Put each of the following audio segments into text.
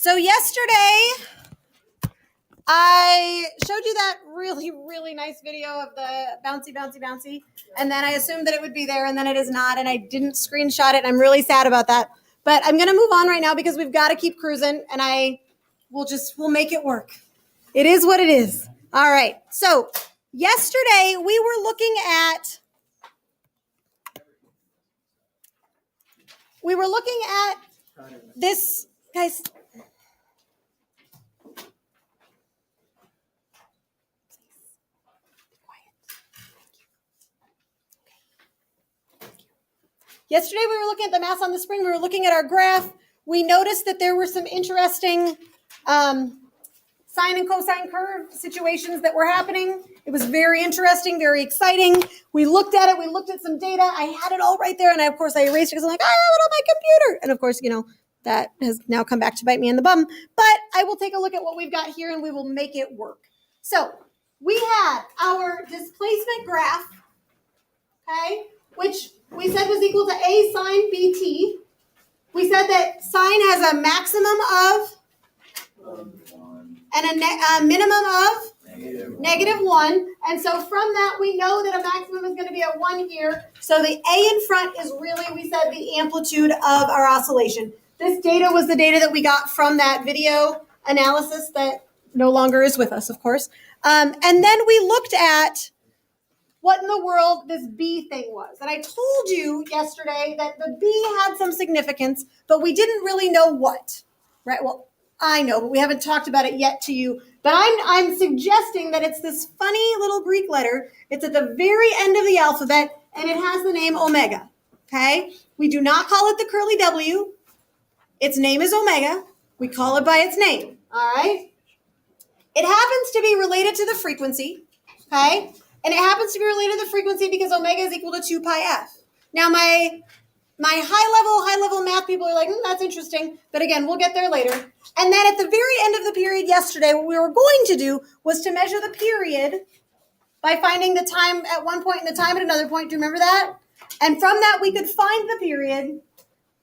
So yesterday, I showed you that really, really nice video of the bouncy, bouncy, bouncy. And then I assumed that it would be there, and then it is not. And I didn't screenshot it. And I'm really sad about that. But I'm going to move on right now because we've got to keep cruising. And we'll make it work. It is what it is. All right. So yesterday, we were looking at this, guys. Yesterday, we were looking at the mass on the spring. We were looking at our graph. We noticed that there were some interesting sine and cosine curve situations that were happening. It was very interesting, very exciting. We looked at it. We looked at some data. I had it all right there. And of course, I erased it because I'm like, I have it on my computer. And of course, that has now come back to bite me in the bum. But I will take a look at what we've got here and we will make it work. So we had our displacement graph, okay, which we said was equal to A sine BT. We said that sine has a maximum of and a minimum of -1. And so from that, we know that a maximum is going to be at 1 here. So the A in front is really, we said, the amplitude of our oscillation. This data was the data that we got from that video analysis that no longer is with us, of course. And then we looked at what in the world this B thing was. And I told you yesterday that the B had some significance, but we didn't really know what, right? Well, I know, but we haven't talked about it yet to you. But I'm suggesting that it's this funny little Greek letter. It's at the very end of the alphabet, and it has the name omega, okay? We do not call it the curly W. Its name is omega. We call it by its name, all right? It happens to be related to the frequency, okay? And it happens to be related to the frequency because omega is equal to 2 pi f. Now, my high level math people are like, that's interesting. But again, we'll get there later. And then at the very end of the period yesterday, what we were going to do was to measure the period by finding the time at one point and the time at another point. Do you remember that? And from that, we could find the period.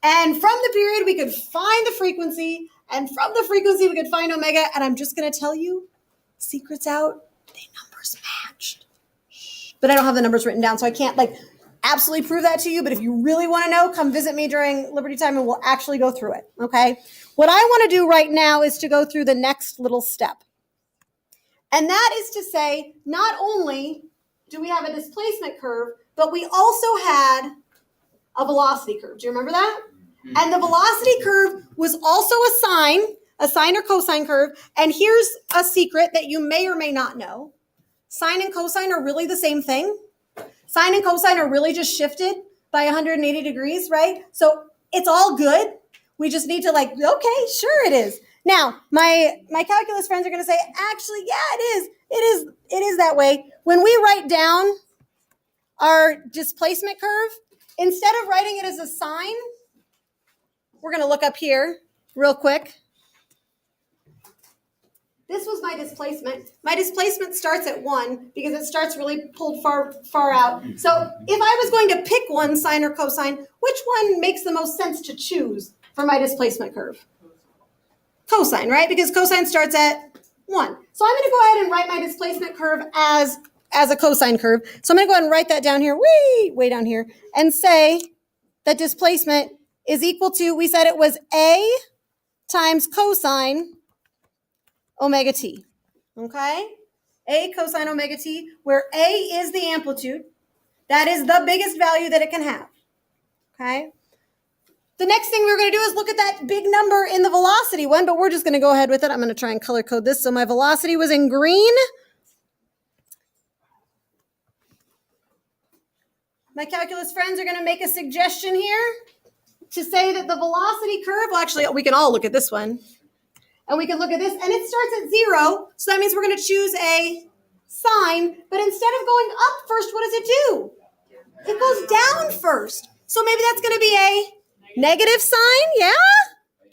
And from the period, we could find the frequency. And from the frequency, we could find omega. And I'm just going to tell you, secret's out, the numbers matched. But I don't have the numbers written down, so I can't absolutely prove that to you. But if you really want to know, come visit me during Liberty Time and we'll actually go through it, okay? What I want to do right now is to go through the next little step. And that is to say, not only do we have a displacement curve, but we also had a velocity curve. Do you remember that? Mm-hmm. And the velocity curve was also a sine or cosine curve. And here's a secret that you may or may not know. Sine and cosine are really the same thing. Sine and cosine are really just shifted by 180 degrees, right? So it's all good. We just need to okay, sure it is. Now, my calculus friends are going to say, actually, yeah, it is. It is that way. When we write down our displacement curve, instead of writing it as a sine, we're going to look up here real quick. This was my displacement. My displacement starts at 1 because it starts really pulled far out. So if I was going to pick one, sine or cosine, which one makes the most sense to choose for my displacement curve? Cosine, right? Because cosine starts at 1. So I'm going to go ahead and write my displacement curve as a cosine curve. So I'm going to go ahead and write that down here, way down here, and say that displacement is equal to, we said it was A times cosine omega t, okay? A cosine omega t, where A is the amplitude. That is the biggest value that it can have, okay? The next thing we're going to do is look at that big number in the velocity one, but we're just going to go ahead with it. I'm going to try and color code this. So my velocity was in green. My calculus friends are going to make a suggestion here to say that the velocity curve, well, actually, we can all look at this one. And we can look at this, and it starts at 0. So that means we're going to choose a sine. But instead of going up first, what does it do? It goes down first. So maybe that's going to be a negative sign, yeah?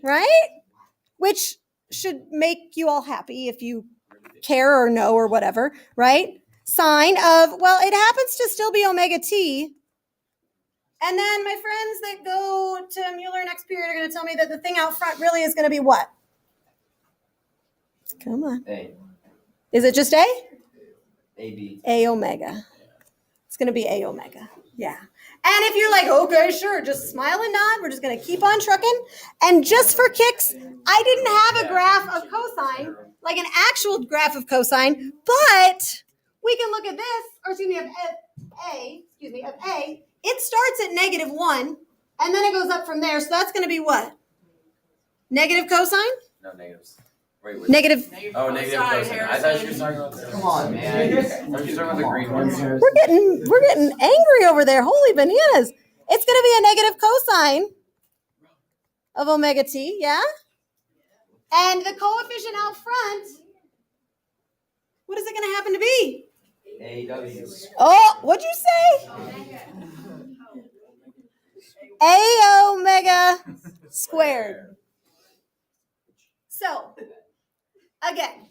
Right? Which should make you all happy if you care or know or whatever, right? Sine of, well, it happens to still be omega t. And then my friends that go to Mueller next period are going to tell me that the thing out front really is going to be what? Come on. A. Is it just A? AB. A omega. It's going to be A omega. Yeah. And if you're like, okay, sure, just smile and nod. We're just going to keep on trucking. And just for kicks, I didn't have a graph of cosine, like an actual graph of cosine, but we can look at this, or excuse me, of A. It starts at -1, and then it goes up from there. So that's going to be what? Negative cosine? No, negatives. Wait. Negative. Oh, negative cosine. I thought you were talking about this. Come on, man. I thought you were talking about the green ones. We're getting angry over there. Holy bananas. It's going to be a negative cosine of omega t, yeah? And the coefficient out front, what is it going to happen to be? AW. Oh, what'd you say? A omega squared. So, again,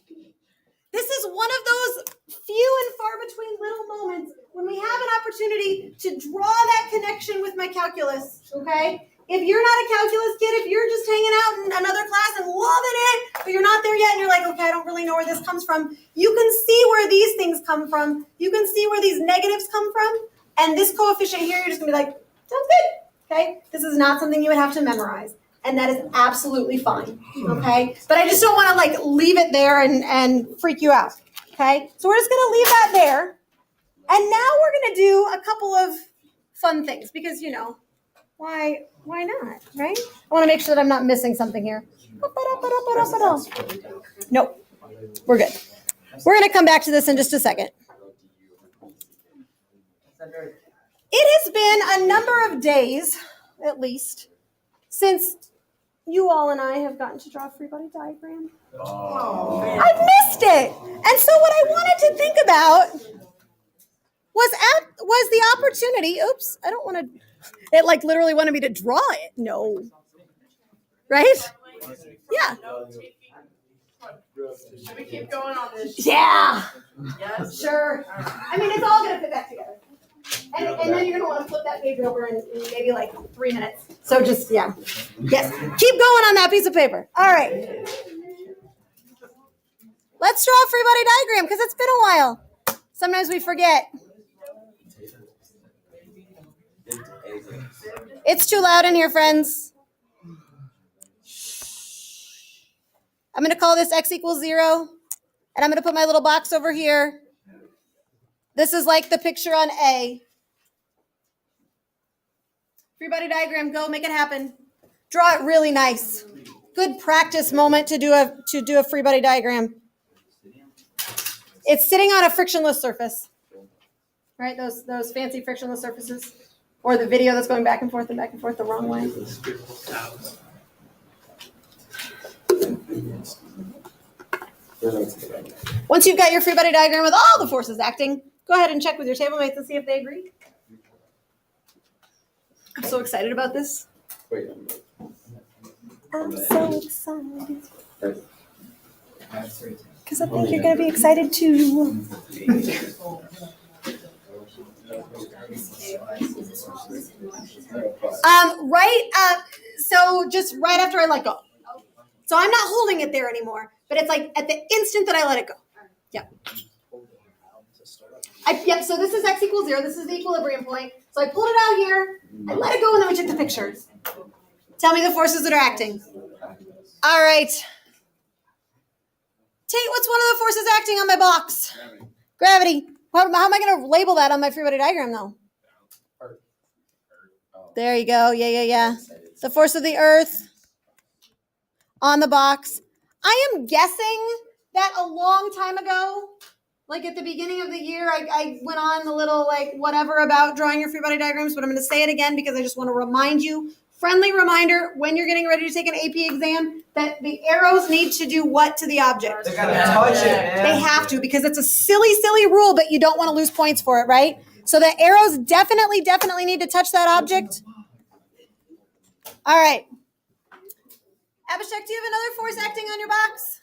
this is one of those few and far between little moments when we have an opportunity to draw that connection with my calculus, okay? If you're not a calculus kid, if you're just hanging out in another class and loving it, but you're not there yet and you're like, okay, I don't really know where this comes from, you can see where these things come from. You can see where these negatives come from. And this coefficient here, you're just going to be like, sounds good, okay? This is not something you would have to memorize. And that is absolutely fine, okay? But I just don't want to like leave it there and freak you out, okay? So we're just going to leave that there. And now we're going to do a couple of fun things because, you know, why not, right? I want to make sure that I'm not missing something here. Nope, we're good. We're going to come back to this in just a second. It has been a number of days, at least, since you all and I have gotten to draw a Freebody diagram. I've missed it. And so what I wanted to think about was the opportunity. Oops, I don't want to. It like literally wanted me to draw it. No. Right? Yeah. Should we keep going on this? Yeah. Yes. Sure. I mean, it's all going to fit back together. And then you're going to want to flip that page over in maybe like 3 minutes. So just, yeah. Yes. Keep going on that piece of paper. All right. Let's draw a Freebody diagram because it's been a while. Sometimes we forget. It's too loud in here, friends. I'm going to call this x equals 0. And I'm going to put my little box over here. This is like the picture on A. Freebody diagram, go make it happen. Draw it really nice. Good practice moment to do a Freebody diagram. It's sitting on a frictionless surface. Right? Those fancy frictionless surfaces. Or the video that's going back and forth the wrong way. Once you've got your Freebody diagram with all the forces acting, go ahead and check with your table mates and see if they agree. I'm so excited about this. I'm so excited. Because I think you're going to be excited too. So just right after I let go. So I'm not holding it there anymore, but it's like at the instant that I let it go. Yeah. So this is x equals 0. This is the equilibrium point. So I pulled it out here, I let it go, and then we took the pictures. Tell me the forces that are acting. All right. Tate, what's one of the forces acting on my box? Gravity. How am I going to label that on my Freebody diagram, though? There you go. Yeah. The force of the earth on the box. I am guessing that a long time ago, like at the beginning of the year, I went on the little like whatever about drawing your Freebody diagrams, but I'm going to say it again because I just want to remind you, friendly reminder, when you're getting ready to take an AP exam, that the arrows need to do what to the object? They gotta touch it, man. They have to because it's a silly rule, but you don't want to lose points for it, right? So the arrows definitely need to touch that object. All right. Abhishek, do you have another force acting on your box?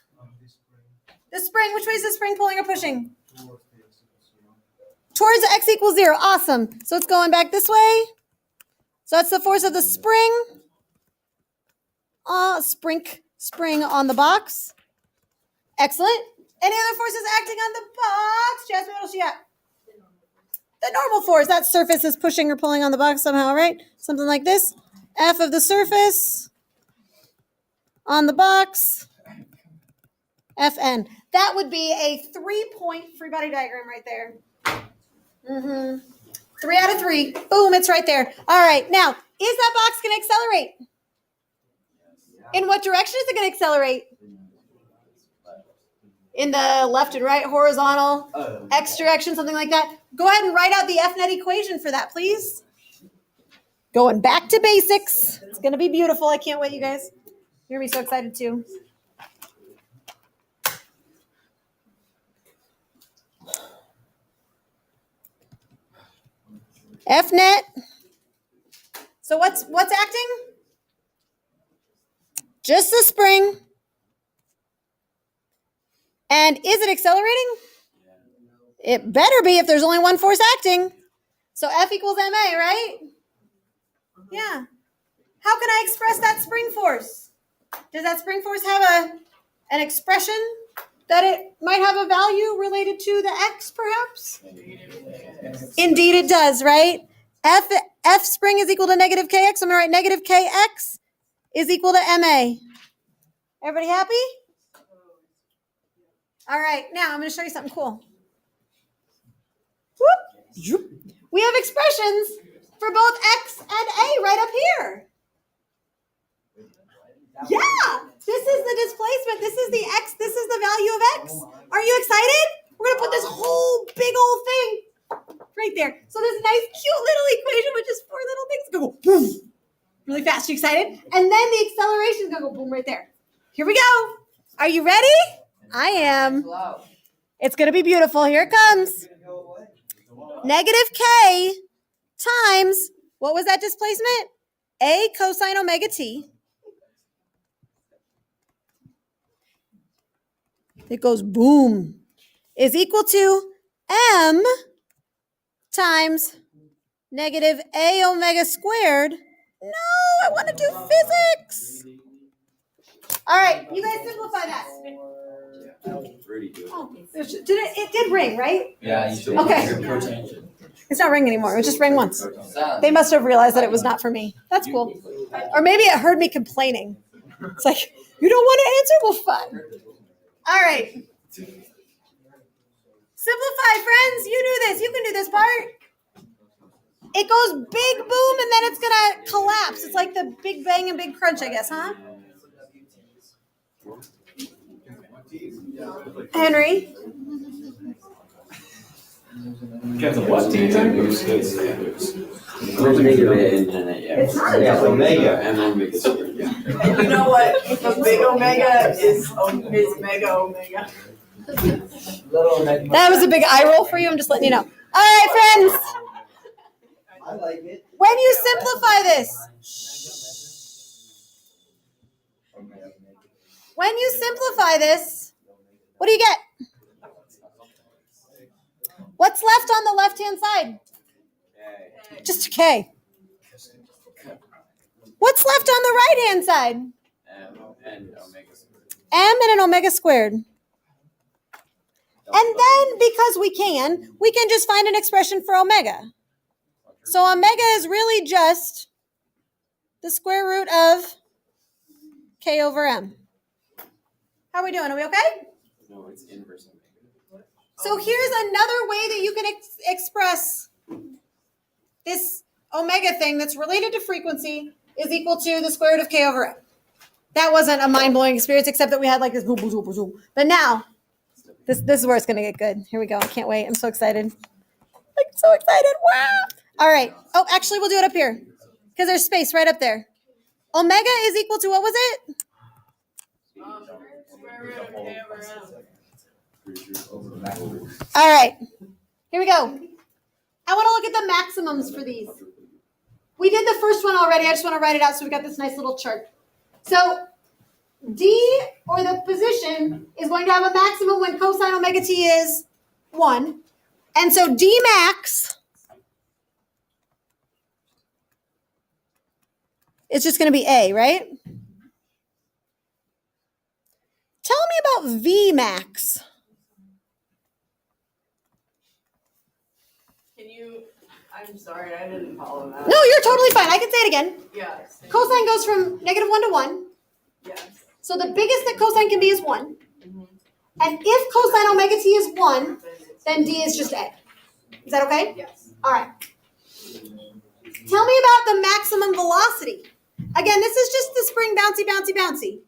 The spring. Which way is the spring pulling or pushing? Towards x equals 0. Awesome. So it's going back this way. So that's the force of the spring. Spring on the box. Excellent. Any other forces acting on the box? Jasmine, what else you got? The normal force. That surface is pushing or pulling on the box somehow, right? Something like this. F of the surface on the box. Fn. That would be a 3-point free body diagram right there. 3 out of 3. Boom, it's right there. All right, now, is that box going to accelerate? In what direction is it going to accelerate? In the left and right, horizontal, X direction, something like that. Go ahead and write out the F-net equation for that, please. Going back to basics. It's going to be beautiful. I can't wait, you guys. You're going to be so excited, too. F-net. So what's acting? Just the spring. And is it accelerating? It better be if there's only one force acting. So F equals ma, right? Yeah. How can I express that spring force? Does that spring force have an expression that it might have a value related to the x, perhaps? Indeed it does, right? F spring is equal to negative kx. I'm going to write negative kx is equal to ma. Everybody happy? All right, now I'm going to show you something cool. Whoop. We have expressions for both x and a right up here. Yeah, this is the displacement. This is the x. This is the value of x. Are you excited? We're going to put this whole big old thing right there. So this nice, cute little equation with just 4 little things go boom really fast. You excited? And then the acceleration is going to go boom right there. Here we go. Are you ready? I am. It's going to be beautiful. Here it comes. Negative k times, what was that displacement? A cosine omega t. It goes boom. Is equal to m times negative a omega squared. No, I want to do physics. All right, you guys simplify that. Oh, it did ring, right? Yeah, you should. Okay. It's not ring anymore. It just rang once. They must have realized that it was not for me. That's cool. Or maybe it heard me complaining. It's like, you don't want to answer? Well, fine. All right. Simplify, friends. You do this. You can do this part. It goes big boom, and then it's going to collapse. It's like the Big Bang and Big Crunch, I guess, huh? Henry? It's not omega. And you know what? A big omega is mega omega. That was a big eye roll for you. I'm just letting you know. All right, friends. I like it. When you simplify this, what do you get? What's left on the left-hand side? Just a K. What's left on the right-hand side? M and omega squared. M and an omega squared. And then, because we can just find an expression for omega. So omega is really just the square root of K over M. How are we doing? Are we okay? No, it's inverse omega. So here's another way that you can express this omega thing that's related to frequency is equal to the square root of K over M. That wasn't a mind-blowing experience, except that we had like this boom, boom, boom, boom, boom. But now, this is where it's going to get good. Here we go. I can't wait. I'm so excited. Like, so excited. Wow. All right. Oh, actually, we'll do it up here because there's space right up there. Omega is equal to, what was it? All right. Here we go. I want to look at the maximums for these. We did the first one already. I just want to write it out so we got this nice little chart. So D, or the position, is going to have a maximum when cosine omega t is 1. And so D max is just going to be A, right? Tell me about V max? I'm sorry, I didn't follow that. No, you're totally fine. I can say it again. Yes. Cosine goes from -1 to 1. Yes. So the biggest that cosine can be is 1. And if cosine omega t is 1, then D is just A. Is that okay? Yes. All right. Tell me about the maximum velocity. Again, this is just the spring bouncy, bouncy, bouncy.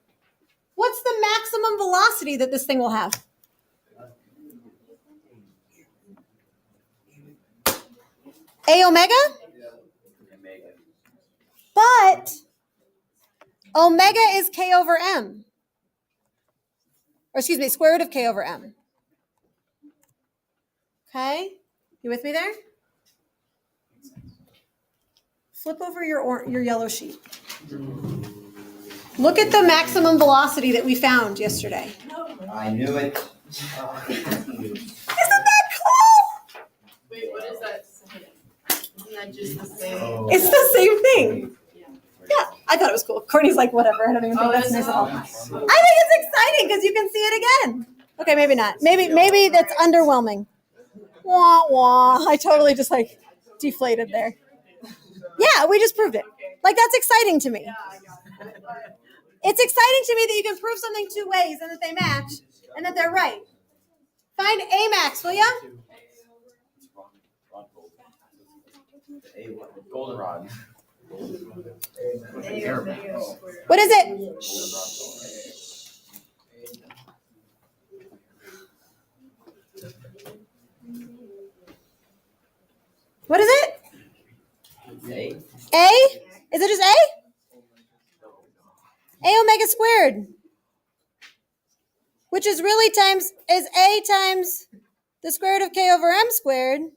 What's the maximum velocity that this thing will have? A omega? But omega is K over M. Or excuse me, square root of K over M. Okay? You with me there? Flip over your yellow sheet. Look at the maximum velocity that we found yesterday. I knew it. Isn't that cool? Wait, what is that? Isn't that just the same? It's the same thing. Yeah, I thought it was cool. Courtney's like, whatever. I don't even think that's nice at all. I think it's exciting because you can see it again. Okay, maybe not. Maybe that's underwhelming. Wah, wah. I totally just like deflated there. Yeah, we just proved it. Like, that's exciting to me. It's exciting to me that you can prove something 2 ways and that they match and that they're right. Find A max, will ya? Goldenrod. What is it? What is it? A. A? Is it just A? A omega squared. Which is really is A times the square root of K over M squared.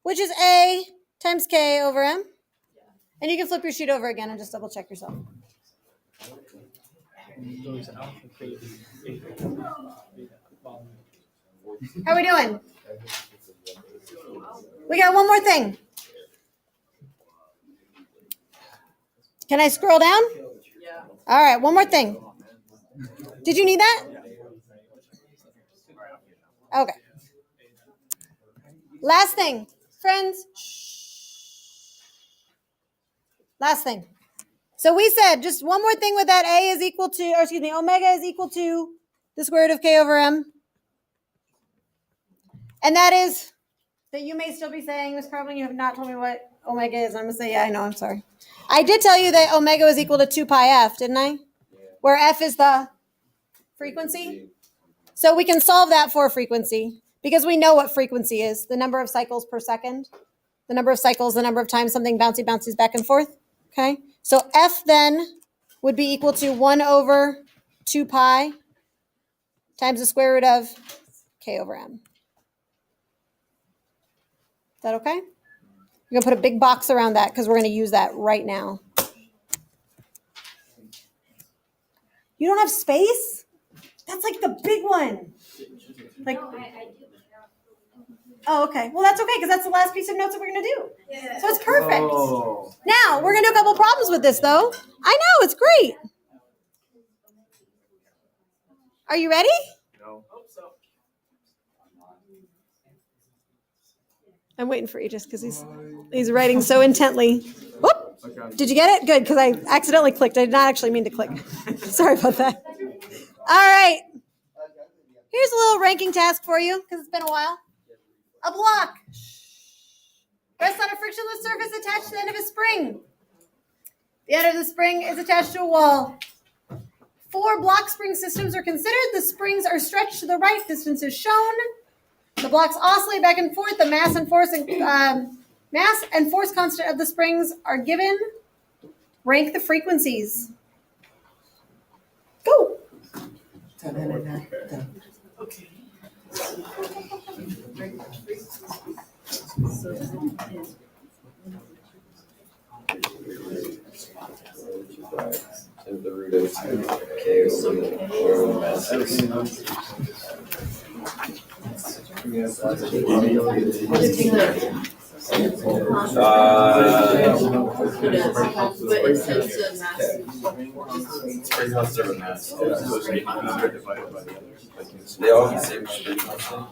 Which is A times K over M. And you can flip your sheet over again and just double check yourself. How are we doing? We got one more thing. Can I scroll down? Yeah. All right, one more thing. Did you need that? Okay. Last thing, friends. Last thing. So we said just one more thing with that A is equal to, or excuse me, omega is equal to the square root of K over M. And that is that you may still be saying, Ms. Carlin, you have not told me what omega is. I'm going to say, yeah, I know, I'm sorry. I did tell you that omega was equal to 2 pi f, didn't I? Where f is the frequency. So we can solve that for frequency because we know what frequency is, the number of cycles per second. The number of cycles, the number of times something bounces back and forth. Okay? So f then would be equal to 1 over 2 pi times the square root of K over M. Is that okay? You're going to put a big box around that because we're going to use that right now. You don't have space? That's like the big one. Like, oh, okay. Well, that's okay because that's the last piece of notes that we're going to do. Yeah. So it's perfect. Oh. Now, we're going to do a couple problems with this, though. I know. It's great. Are you ready? No. Hope so. I'm waiting for Aegis because he's writing so intently. Whoop! Did you get it? Good, because I accidentally clicked. I did not actually mean to click. Sorry about that. All right. Here's a little ranking task for you because it's been a while. A block rests on a frictionless surface attached to the end of a spring. The end of the spring is attached to a wall. 4 block spring systems are considered. The springs are stretched to the right. Distance is shown. The blocks oscillate back and forth. The mass and force constant of the springs are given. Rank the frequencies. Go. Okay. The root of K over Spring constant of mass. They all have the same spring constant.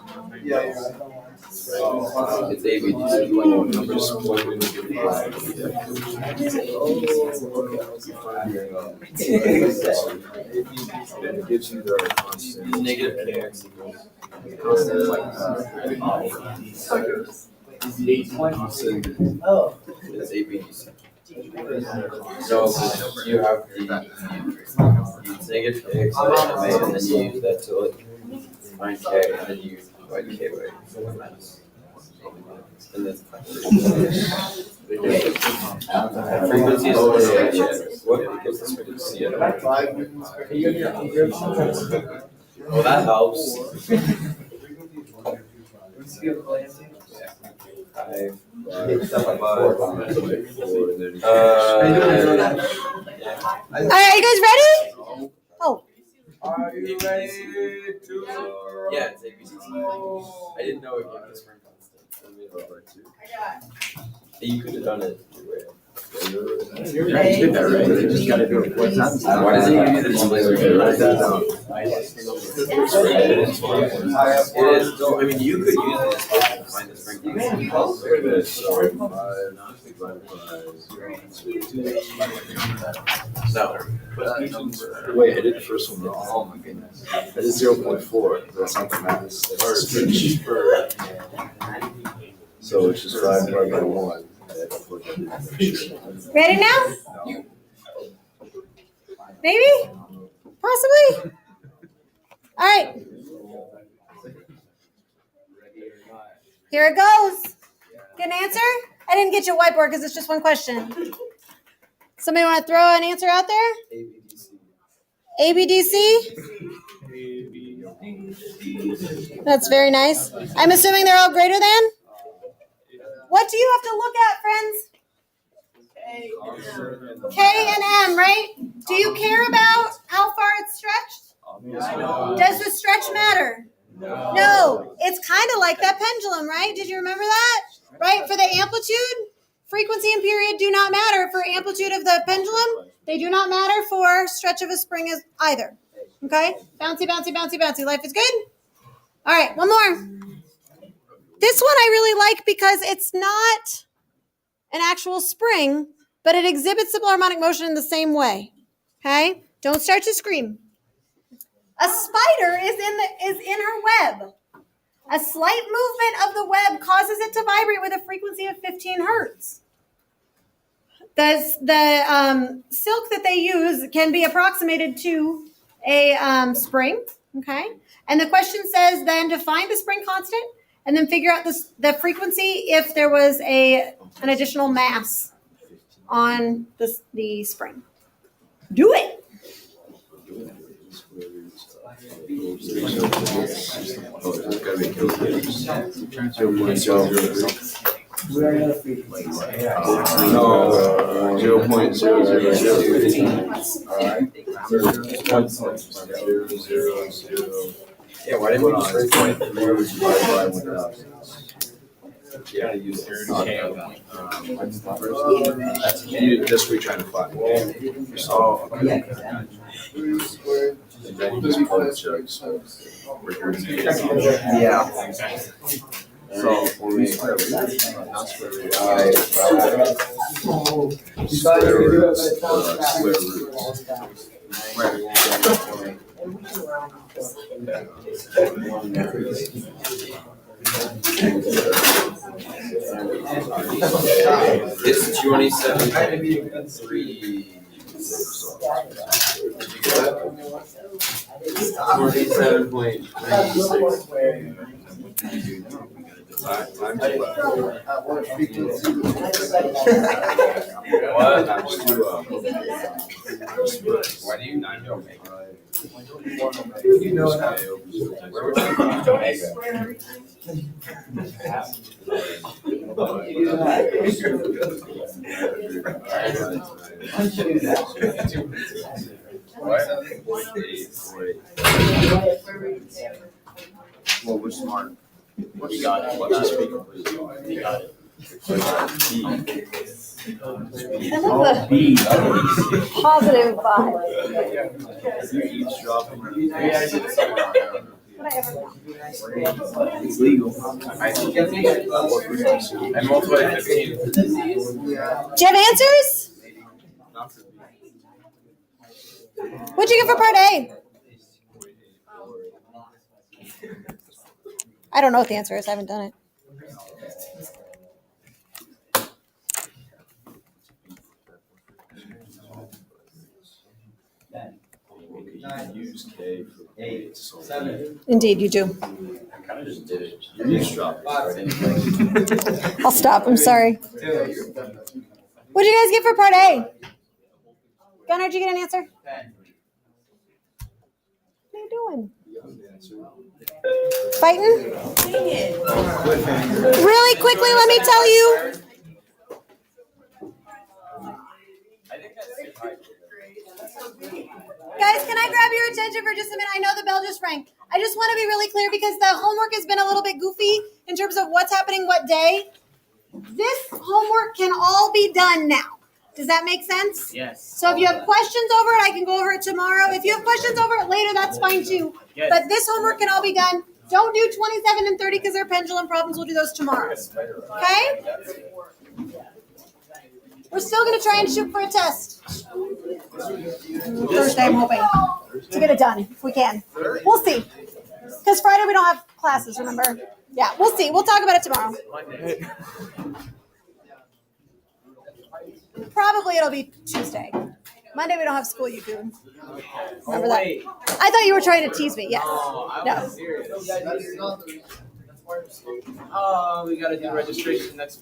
It's ABDC. It gives you the constant. Negative KX equals. Oh. It's ABDC. No, because you have the negative KX and then you use that to like find K and then you divide K by mass. And then frequency is SHM. What is this frequency? Well, that helps. All right, are you guys ready? Oh. Are you ready to? Yeah, it's ABCC. I didn't know it gave the spring constant. You could have done it your way. You did that, right? You just gotta do it 4 times. Why does it give you the display? Write that down. It is. No, I mean, you could use the display to find the spring constant. Look at this. So 5 divided by 0. No. Wait, I did the first one wrong. Oh my goodness. I did 0.4. That's not the math. So it's just 5 divided by 1. Ready now? Maybe? Possibly? All right. Here it goes. Get an answer? I didn't get you a whiteboard because it's just one question. Somebody want to throw an answer out there? ABDC? That's very nice. I'm assuming they're all greater than? What do you have to look at, friends? K and M, right? Do you care about how far it's stretched? Does the stretch matter? No. It's kind of like that pendulum, right? Did you remember that? Right? For the amplitude, frequency and period do not matter for amplitude of the pendulum. They do not matter for stretch of a spring either. Okay? Bouncy, bouncy, bouncy, bouncy. Life is good? All right, one more. This one I really like because it's not an actual spring, but it exhibits simple harmonic motion in the same way. Okay? Don't start to scream. A spider is in her web. A slight movement of the web causes it to vibrate with a frequency of 15 hertz. The silk that they use can be approximated to a spring. Okay? And the question says then to find the spring constant and then figure out the frequency if there was an additional mass on the spring. Do it. No, 0.000. Yeah, why didn't we just raise it? Yeah, use this we're trying to find. Oh, okay. And then you just pull the chugs. Yeah. So for me, square root It's 27.3. Why do you not know Omega? You know that. Where would you find Omega? Well, we're smart. You got it. What's the speaker, please? You got it. I love the positive vibe. You're eavesdropping. Would I ever know? It's legal. I multiplied 15. Do you have answers? What'd you get for part A? I don't know what the answer is. I haven't done it. Use K for 8, so 7. Indeed, you do. I kind of just did it. you're eavesdropping. I'll stop. I'm sorry. 2. What'd you guys get for part A? Gunnar, did you get an answer? 10. What are you doing? Fighting? Dang it. Really quickly, let me tell you. I think that's too high. Guys, can I grab your attention for just a minute? I know the bell just rang. I just want to be really clear because the homework has been a little bit goofy in terms of what's happening what day. This homework can all be done now. Does that make sense? Yes. So if you have questions over it, I can go over it tomorrow. If you have questions over it later, that's fine too. Yes. But this homework can all be done. Don't do 27 and 30 because they're pendulum problems. We'll do those tomorrow. Okay? We're still going to try and shoot for a test. Thursday, I'm hoping to get it done if we can. We'll see. Because Friday we don't have classes, remember? Yeah, we'll see. We'll talk about it tomorrow. Probably it'll be Tuesday. Monday we don't have school, you goon. Remember that? I thought you were trying to tease me. Yes. No. Serious. Oh, we gotta do registration next